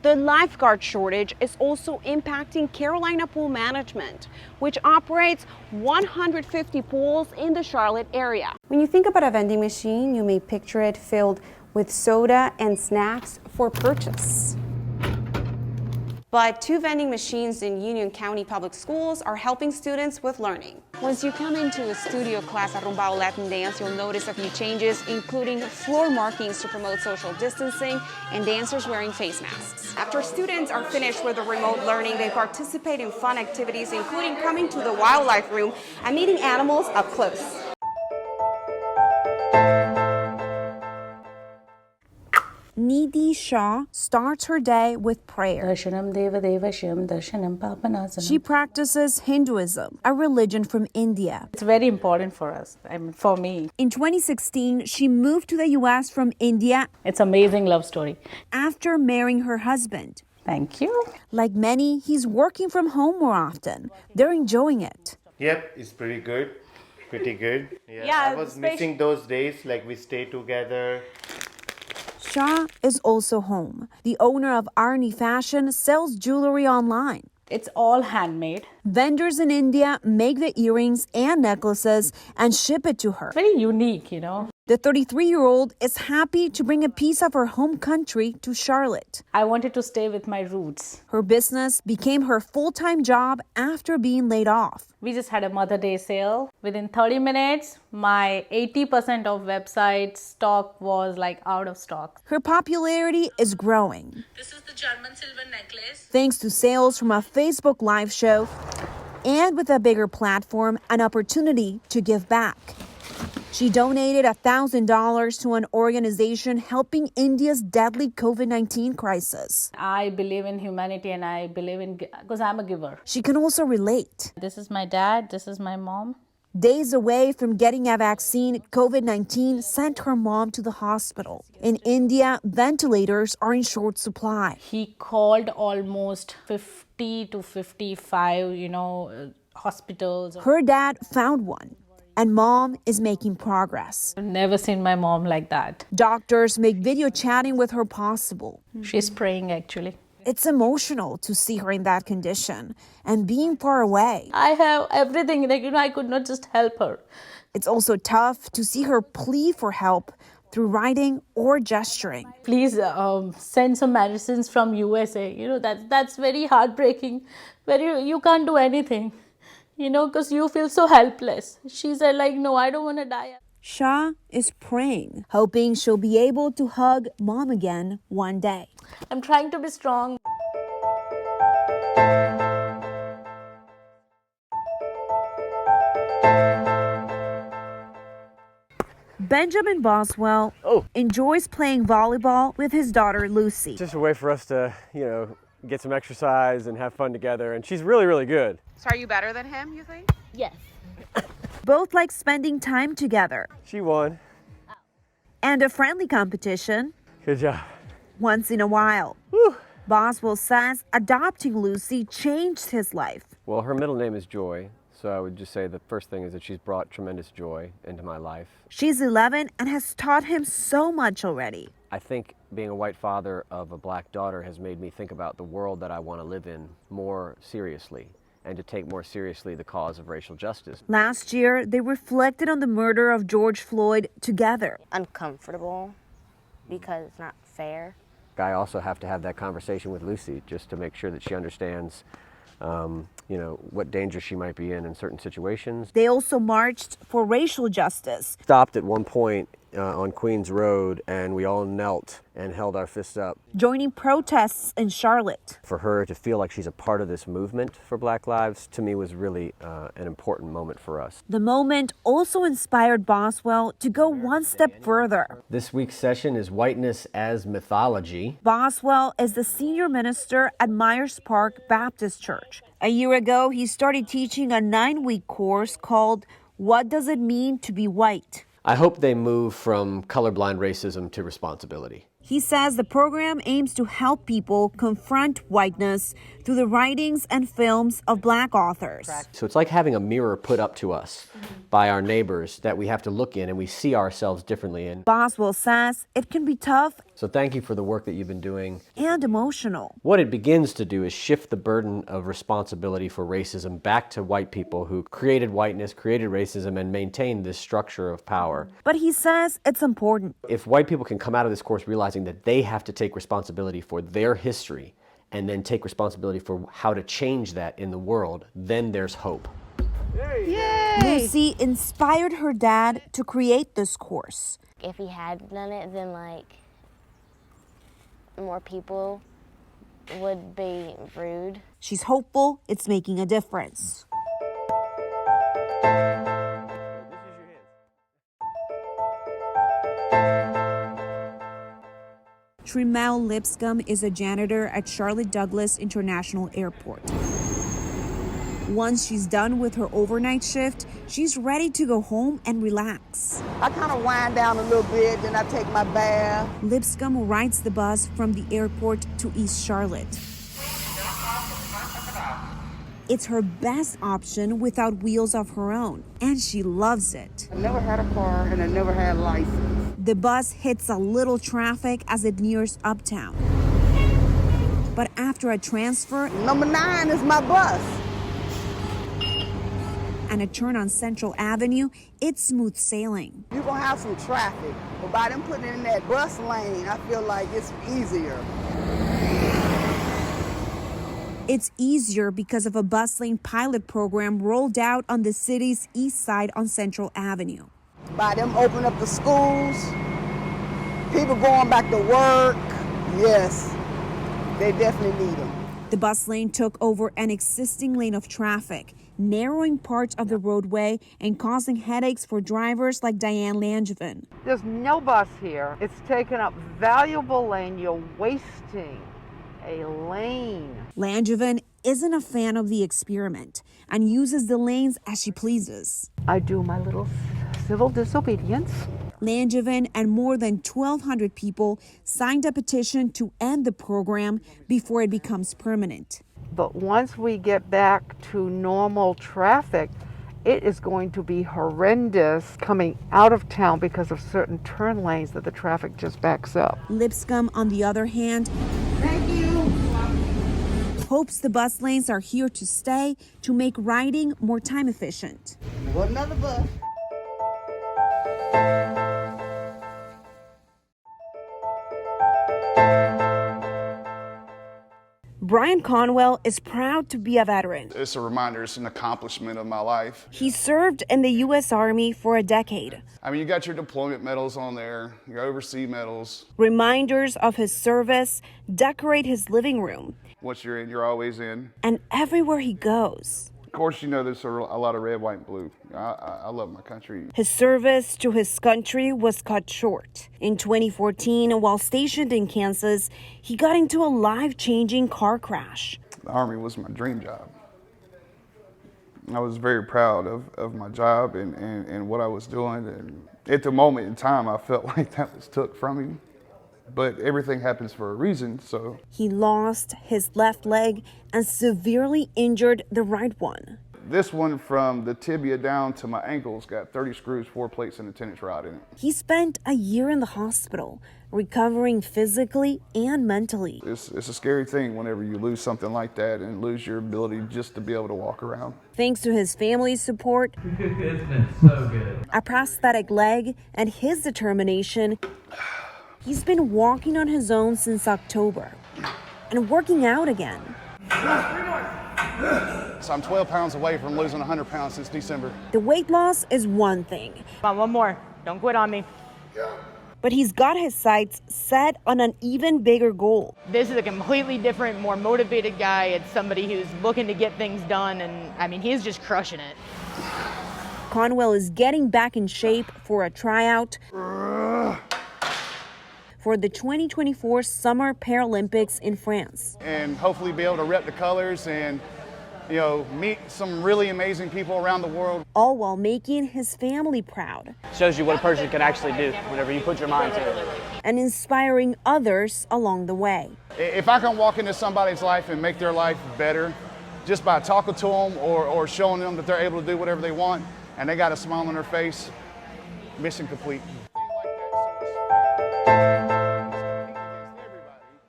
The lifeguard shortage is also impacting Carolina Pool Management, which operates 150 pools in the Charlotte area. When you think about a vending machine, you may picture it filled with soda and snacks for purchase. But 2 vending machines in Union County Public Schools are helping students with learning. Once you come into a studio class at Rumbao Latin Dance, you'll notice a few changes, including floor markings to promote social distancing and dancers wearing face masks. After students are finished with the remote learning, they participate in fun activities, including coming to the wildlife room and meeting animals up close. Nidhi Shah starts her day with prayer. She practices Hinduism, a religion from India. It's very important for us, for me. In 2016, she moved to the U.S. from India. It's an amazing love story. After marrying her husband. Thank you. Like many, he's working from home more often. They're enjoying it. Yep, it's pretty good. Pretty good. Yeah, I was missing those days, like we stay together. Shah is also home. The owner of Arni Fashion sells jewelry online. It's all handmade. Vendors in India make the earrings and necklaces and ship it to her. Very unique, you know. The 33-year-old is happy to bring a piece of her home country to Charlotte. I wanted to stay with my roots. Her business became her full-time job after being laid off. We just had a Mother Day sale. Within 30 minutes, my 80% of website stock was like out of stock. Her popularity is growing. This is the German silver necklace. Thanks to sales from a Facebook live show and with a bigger platform, an opportunity to give back. She donated $1,000 to an organization helping India's deadly COVID-19 crisis. I believe in humanity and I believe in, because I'm a giver. She can also relate. This is my dad, this is my mom. Days away from getting a vaccine, COVID-19 sent her mom to the hospital. In India, ventilators are in short supply. He called almost 50 to 55, hospitals. Her dad found one. And mom is making progress. I've never seen my mom like that. Doctors make video chatting with her possible. She's praying, actually. It's emotional to see her in that condition and being far away. I have everything, I could not just help her. It's also tough to see her plead for help through writing or gesturing. Please send some medicines from USA. That's very heartbreaking. You can't do anything. Because you feel so helpless. She said, no, I don't want to die. Shah is praying, hoping she'll be able to hug mom again one day. I'm trying to be strong. Benjamin Boswell enjoys playing volleyball with his daughter, Lucy. It's just a way for us to, get some exercise and have fun together. And she's really, really good. So are you better than him, you think? Yes. Both like spending time together. She won. And a friendly competition. Good job. Once in a while. Whew. Boswell says adopting Lucy changed his life. Well, her middle name is Joy. So I would just say the first thing is that she's brought tremendous joy into my life. She's 11 and has taught him so much already. I think being a white father of a black daughter has made me think about the world that I want to live in more seriously and to take more seriously the cause of racial justice. Last year, they reflected on the murder of George Floyd together. Uncomfortable because it's not fair. I also have to have that conversation with Lucy just to make sure that she understands what danger she might be in certain situations. They also marched for racial justice. Stopped at one point on Queens Road and we all knelt and held our fists up. Joining protests in Charlotte. For her to feel like she's a part of this movement for Black Lives, to me was really an important moment for us. The moment also inspired Boswell to go one step further. This week's session is Whiteness as Mythology. Boswell is the senior minister at Myers Park Baptist Church. A year ago, he started teaching a 9-week course called What Does It Mean to Be White? I hope they move from colorblind racism to responsibility. He says the program aims to help people confront whiteness through the writings and films of Black authors. So it's like having a mirror put up to us by our neighbors that we have to look in and we see ourselves differently in. Boswell says it can be tough So thank you for the work that you've been doing. and emotional. What it begins to do is shift the burden of responsibility for racism back to white people who created whiteness, created racism, and maintained this structure of power. But he says it's important. If white people can come out of this course realizing that they have to take responsibility for their history and then take responsibility for how to change that in the world, then there's hope. Yay! Lucy inspired her dad to create this course. If he had done it, then like more people would be rude. She's hopeful it's making a difference. Trimel Lipscomb is a janitor at Charlotte Douglas International Airport. Once she's done with her overnight shift, she's ready to go home and relax. I kind of wind down a little bit, then I take my bath. Lipscomb rides the bus from the airport to East Charlotte. It's her best option without wheels of her own, and she loves it. I never had a car and I never had a license. The bus hits a little traffic as it nears Uptown. But after a transfer, Number 9 is my bus. and a turn on Central Avenue, it's smooth sailing. You're going to have some traffic, but by them putting it in that bus lane, I feel like it's easier. It's easier because of a bus lane pilot program rolled out on the city's east side on Central Avenue. By them opening up the schools, people going back to work, yes, they definitely need them. The bus lane took over an existing lane of traffic, narrowing parts of the roadway and causing headaches for drivers like Diane Langevin. There's no bus here. It's taken up valuable lane. You're wasting a lane. Langevin isn't a fan of the experiment and uses the lanes as she pleases. I do my little civil disobedience. Langevin and more than 1,200 people signed a petition to end the program before it becomes permanent. But once we get back to normal traffic, it is going to be horrendous coming out of town because of certain turn lanes that the traffic just backs up. Lipscomb, on the other hand, hopes the bus lanes are here to stay to make riding more time efficient. What another bus? Brian Conwell is proud to be a veteran. It's a reminder, it's an accomplishment of my life. He served in the U.S. Army for a decade. I mean, you got your deployment medals on there, your overseas medals. Reminders of his service decorate his living room. Once you're in, you're always in. And everywhere he goes. Of course, you know there's a lot of red, white, and blue. I love my country. His service to his country was cut short. In 2014, while stationed in Kansas, he got into a life-changing car crash. The Army was my dream job. I was very proud of my job and what I was doing. And at the moment in time, I felt like that was took from me. But everything happens for a reason, so. He lost his left leg and severely injured the right one. This one from the tibia down to my ankles got 30 screws, 4 plates, and a tennis rod in it. He spent a year in the hospital, recovering physically and mentally. It's a scary thing whenever you lose something like that and lose your ability just to be able to walk around. Thanks to his family's support, It's been so good. a prosthetic leg, and his determination, he's been walking on his own since October and working out again. So I'm 12 pounds away from losing 100 pounds since December. The weight loss is one thing. Come on, one more. Don't quit on me. But he's got his sights set on an even bigger goal. This is a completely different, more motivated guy. It's somebody who's looking to get things done, and I mean, he's just crushing it. Conwell is getting back in shape for a tryout for the 2024 Summer Paralympics in France. And hopefully be able to rep the colors and meet some really amazing people around the world. All while making his family proud. Shows you what a person can actually do whenever you put your mind to it. And inspiring others along the way. If I can walk into somebody's life and make their life better just by talking to them or showing them that they're able to do whatever they want and they got a smile on their face, mission complete.